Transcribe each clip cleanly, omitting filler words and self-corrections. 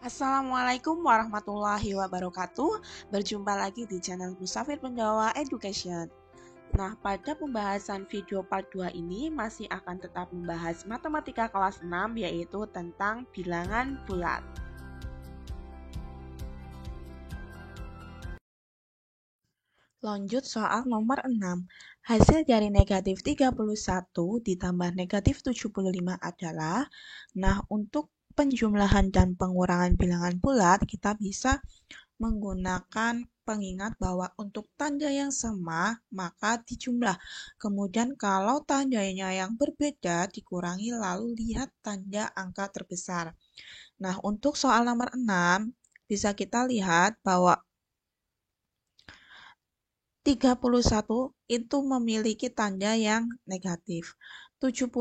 Assalamualaikum warahmatullahi wabarakatuh. Berjumpa lagi di channel Musafir Pendawa Education. Nah, pada pembahasan video part 2 ini masih akan tetap membahas matematika kelas 6, yaitu tentang bilangan bulat. Lanjut soal nomor 6. Hasil dari negatif 31 ditambah negatif 75 adalah, nah untuk penjumlahan dan pengurangan bilangan bulat, kita bisa menggunakan pengingat bahwa untuk tanda yang sama maka dijumlah. Kemudian kalau tandanya yang berbeda dikurangi lalu lihat tanda angka terbesar. Nah, untuk soal nomor 6 bisa kita lihat bahwa 31 itu memiliki tanda yang negatif. 75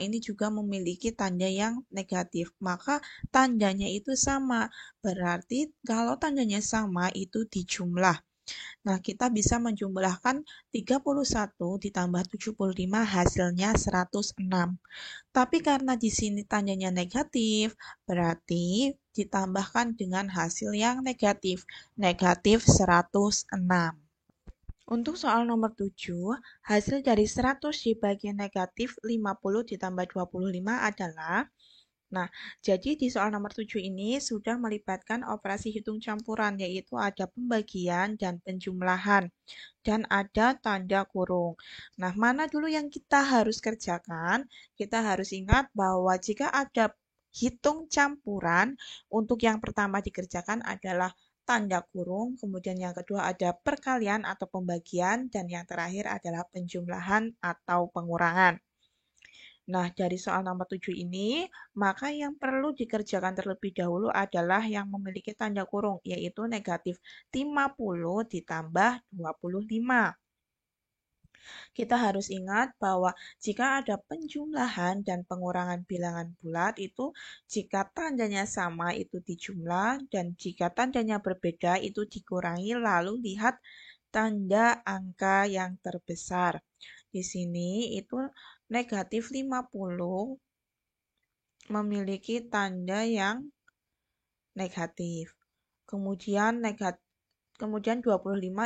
ini juga memiliki tanda yang negatif. Maka tandanya itu sama. Berarti kalau tandanya sama itu dijumlah. Nah, kita bisa menjumlahkan 31 ditambah 75 hasilnya 106. Tapi karena di sini tandanya negatif, berarti ditambahkan dengan hasil yang negatif. Negatif 106. Untuk soal nomor 7, hasil dari 100 dibagi negatif 50 ditambah 25 adalah, nah, jadi di soal nomor 7 ini sudah melibatkan operasi hitung campuran, yaitu ada pembagian dan penjumlahan, dan ada tanda kurung. Nah, mana dulu yang kita harus kerjakan? Kita harus ingat bahwa jika ada hitung campuran, untuk yang pertama dikerjakan adalah tanda kurung, kemudian yang kedua ada perkalian atau pembagian, dan yang terakhir adalah penjumlahan atau pengurangan. Nah, dari soal nomor 7 ini, maka yang perlu dikerjakan terlebih dahulu adalah yang memiliki tanda kurung, yaitu negatif 50 ditambah 25. Kita harus ingat bahwa jika ada penjumlahan dan pengurangan bilangan bulat itu jika tandanya sama itu dijumlah dan jika tandanya berbeda itu dikurangi lalu lihat tanda angka yang terbesar. Di sini itu negatif 50 memiliki tanda yang negatif. Kemudian 25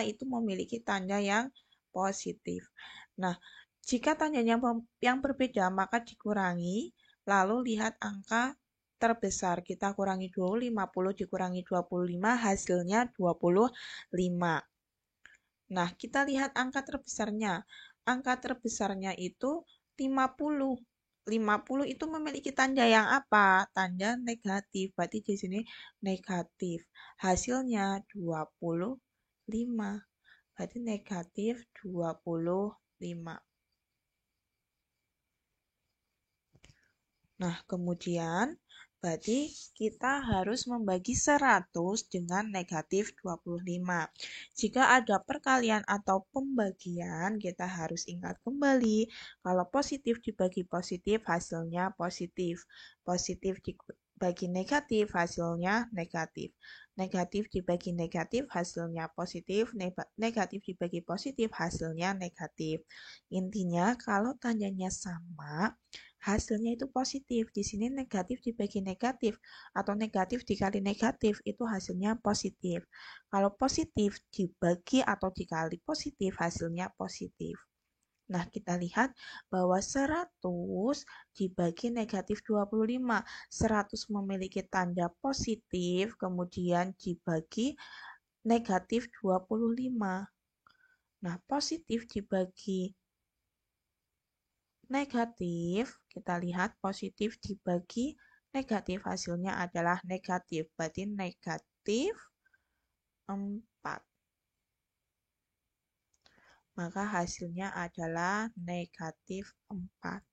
itu memiliki tanda yang positif. Nah, jika tandanya yang berbeda maka dikurangi, lalu lihat angka terbesar. Kita kurangi dulu 50 dikurangi 25 hasilnya 25. Nah, kita lihat angka terbesarnya. Angka terbesarnya itu 50. 50 itu memiliki tanda yang apa? Tanda negatif. Berarti di sini negatif. Hasilnya 25. Berarti negatif 25. Nah, kemudian berarti kita harus membagi 100 dengan negatif 25. Jika ada perkalian atau pembagian, kita harus ingat kembali kalau positif dibagi positif hasilnya positif. Positif dibagi negatif hasilnya negatif. Negatif dibagi negatif hasilnya positif. Negatif dibagi positif hasilnya negatif. Intinya kalau tandanya sama, hasilnya itu positif. Di sini negatif dibagi negatif atau negatif dikali negatif itu hasilnya positif. Kalau positif dibagi atau dikali positif hasilnya positif. Nah, kita lihat bahwa 100 dibagi negatif 25. 100 memiliki tanda positif, kemudian dibagi negatif 25. Nah, positif dibagi negatif, kita lihat positif dibagi negatif hasilnya adalah negatif. Berarti negatif 4. Maka hasilnya adalah negatif 4.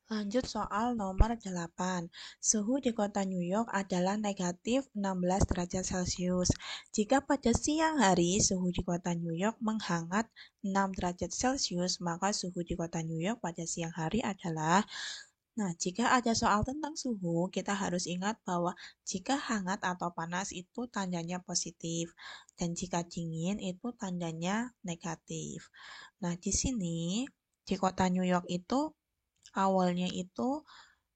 Lanjut soal nomor 8. Suhu di kota New York adalah negatif 16 derajat Celcius. Jika pada siang hari suhu di kota New York menghangat 6 derajat Celcius, maka suhu di kota New York pada siang hari adalah. Nah, jika ada soal tentang suhu, kita harus ingat bahwa jika hangat atau panas itu tandanya positif, dan jika dingin itu tandanya negatif. Nah, di sini di kota New York itu awalnya itu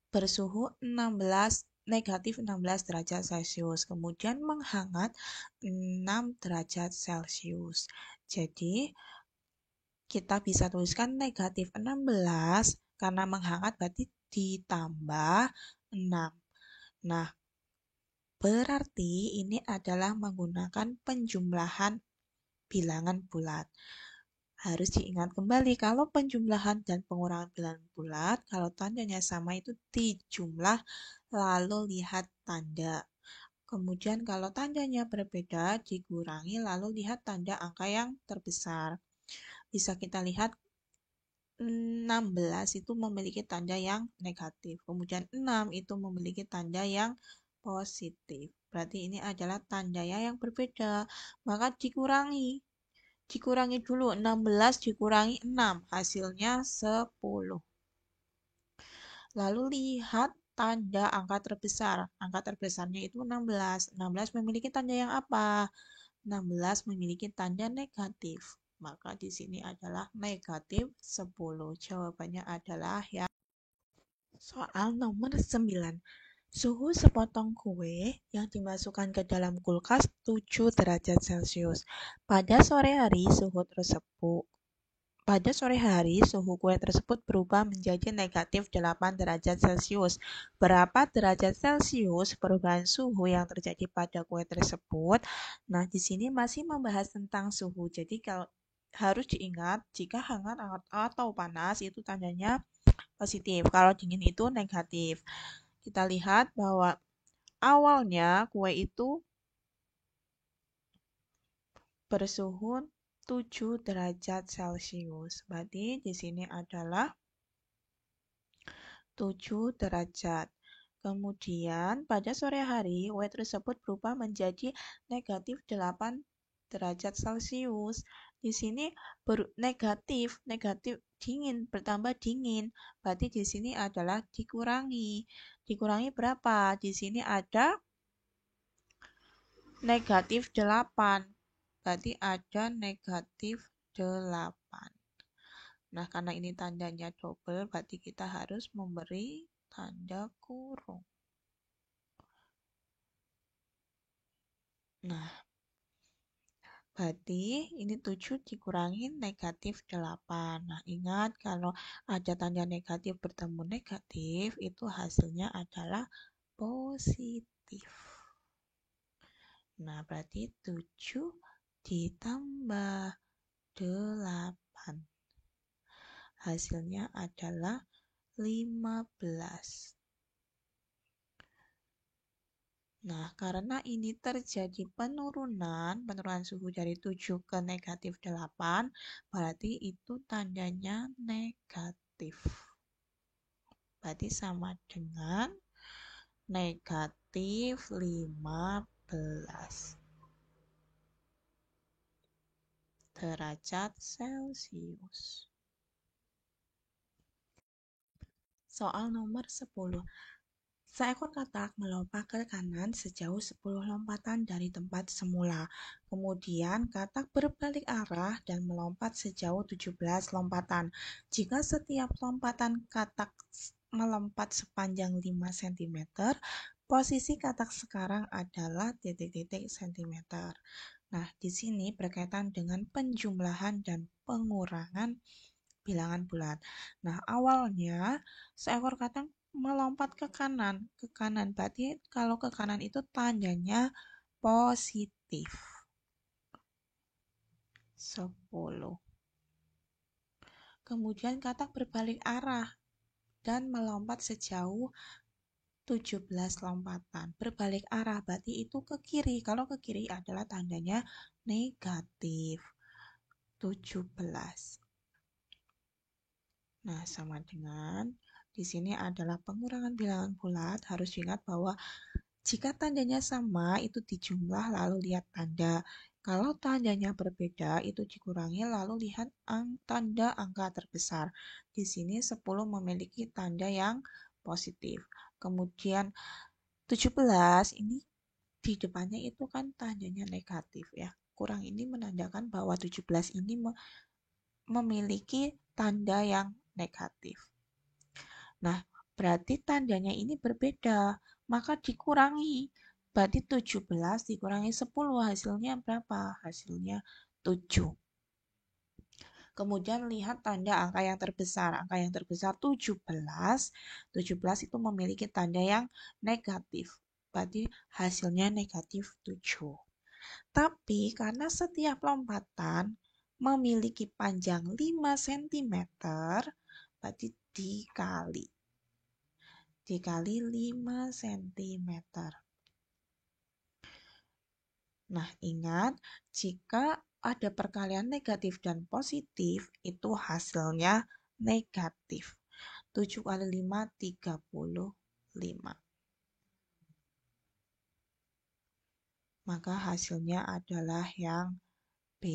bersuhu 16 negatif 16 derajat Celcius. Kemudian menghangat 6 derajat Celcius. Jadi, kita bisa tuliskan negatif 16 karena menghangat berarti ditambah 6. Nah, berarti ini adalah menggunakan penjumlahan bilangan bulat. Harus diingat kembali kalau penjumlahan dan pengurangan bilangan bulat, kalau tandanya sama itu dijumlah lalu lihat tanda. Kemudian kalau tandanya berbeda dikurangi lalu lihat tanda angka yang terbesar. Bisa kita lihat 16 itu memiliki tanda yang negatif. Kemudian 6 itu memiliki tanda yang positif. Berarti ini adalah tandanya yang berbeda. Maka dikurangi. Dikurangi dulu 16 dikurangi 6. Hasilnya 10. Lalu lihat tanda angka terbesar. Angka terbesarnya itu 16. 16 memiliki tanda yang apa? 16 memiliki tanda negatif. Maka di sini adalah negatif 10. Jawabannya adalah ya. Soal nomor 9. Suhu sepotong kue yang dimasukkan ke dalam kulkas 7 derajat Celcius. Pada sore hari suhu kue tersebut berubah menjadi negatif 8 derajat Celcius. Berapa derajat Celcius perubahan suhu yang terjadi pada kue tersebut? Nah, di sini masih membahas tentang suhu. Jadi kalau harus diingat jika hangat atau panas itu tandanya positif. Kalau dingin itu negatif. Kita lihat bahwa awalnya kue itu bersuhu 7 derajat Celcius. Berarti di sini adalah 7 derajat. Kemudian pada sore hari kue tersebut berubah menjadi negatif 8 derajat Celcius. Di sini negatif dingin bertambah dingin. Berarti di sini adalah dikurangi. Dikurangi berapa? Di sini ada negatif 8. Berarti ada negatif 8. Nah, karena ini tandanya double, berarti kita harus memberi tanda kurung. Nah, berarti ini 7 dikurangi negatif 8. Nah, ingat kalau ada tanda negatif bertemu negatif, itu hasilnya adalah positif. Nah, berarti 7 ditambah 8. Hasilnya adalah 15. Nah, karena ini terjadi penurunan suhu dari 7 ke negatif 8, berarti itu tandanya negatif. Berarti sama dengan negatif 15 derajat Celcius. Soal nomor 10. Seekor katak melompat ke kanan sejauh 10 lompatan dari tempat semula. Kemudian katak berbalik arah dan melompat sejauh 17 lompatan. Jika setiap lompatan katak melompat sepanjang 5 cm, posisi katak sekarang adalah titik-titik cm. Nah, di sini berkaitan dengan penjumlahan dan pengurangan bilangan bulat. Nah, awalnya seekor katak melompat ke kanan. Berarti kalau ke kanan itu tandanya positif. 10. Kemudian katak berbalik arah dan melompat sejauh 17 lompatan. Berbalik arah berarti itu ke kiri. Kalau ke kiri adalah tandanya negatif 17. Nah, sama dengan di sini adalah pengurangan bilangan bulat. Harus ingat bahwa jika tandanya sama, itu dijumlah lalu lihat tanda. Kalau tandanya berbeda, itu dikurangi lalu lihat tanda angka terbesar. Di sini 10 memiliki tanda yang positif. Kemudian 17 ini di depannya itu kan tandanya negatif ya. Kurang ini menandakan bahwa 17 ini memiliki tanda yang negatif. Nah, berarti tandanya ini berbeda. maka dikurangi. Berarti 17 dikurangi 10 hasilnya berapa? Hasilnya 7. Kemudian lihat tanda angka yang terbesar. Angka yang terbesar 17. 17 itu memiliki tanda yang negatif. Berarti hasilnya negatif 7. Tapi karena setiap lompatan memiliki panjang 5 cm, berarti dikali. Dikali 5 cm. Nah, ingat, jika ada perkalian negatif dan positif, itu hasilnya negatif. 7 kali 5, 35. Maka hasilnya adalah yang B.